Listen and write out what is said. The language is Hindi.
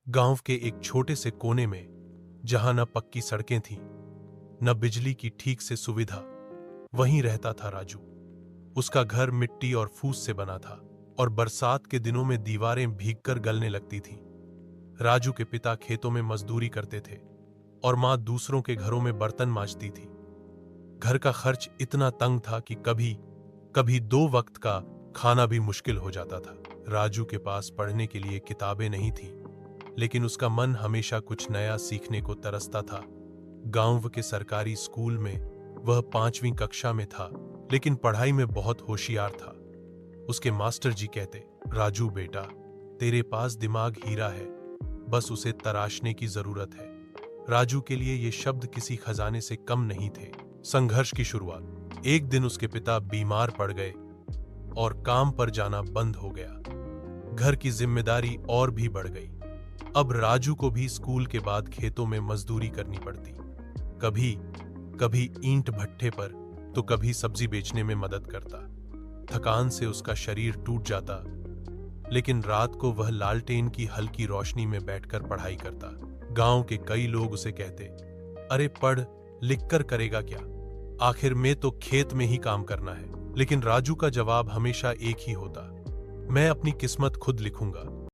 गांव के एक छोटे से कोने में, जहां न पक्की सड़कें थीं, न बिजली की ठीक से सुविधा, वहीं रहता था राजू। उसका घर मिट्टी और फूस से बना था और बरसात के दिनों में दीवारें भीगकर गलने लगती थीं। राजू के पिता खेतों में मजदूरी करते थे और मां दूसरों के घरों में बर्तन मांजती थी। घर का खर्च इतना तंग था कि कभी कभी 2 वक्त का खाना भी मुश्किल हो जाता था। राजू के पास पढ़ने के लिए किताबें नहीं थीं, लेकिन उसका मन हमेशा कुछ नया सीखने को तरसता था। गांव के सरकारी स्कूल में वह 5वीं कक्षा में था, लेकिन पढ़ाई में बहुत होशियार था। उसके मास्टर जी कहते, राजू बेटा, तेरे पास दिमाग हीरा है, बस उसे तराशने की जरूरत है। राजू के लिए ये शब्द किसी खजाने से कम नहीं थे। संघर्ष की शुरुआत। एक दिन उसके पिता बीमार पड़ गए और काम पर जाना बंद हो गया। घर की जिम्मेदारी और भी बढ़ गई। अब राजू को भी स्कूल के बाद खेतों में मजदूरी करनी पड़ती। कभी कभी ईंट भट्ठे पर तो कभी सब्जी बेचने में मदद करता। थकान से उसका शरीर टूट जाता, लेकिन रात को वह लालटेन की हल्की रोशनी में बैठकर पढ़ाई करता। गांव के कई लोग उसे कहते, अरे पढ़ लिख कर करेगा क्या, आखिर में तो खेत में ही काम करना है। लेकिन राजू का जवाब हमेशा एक ही होता, मैं अपनी किस्मत खुद लिखूंगा।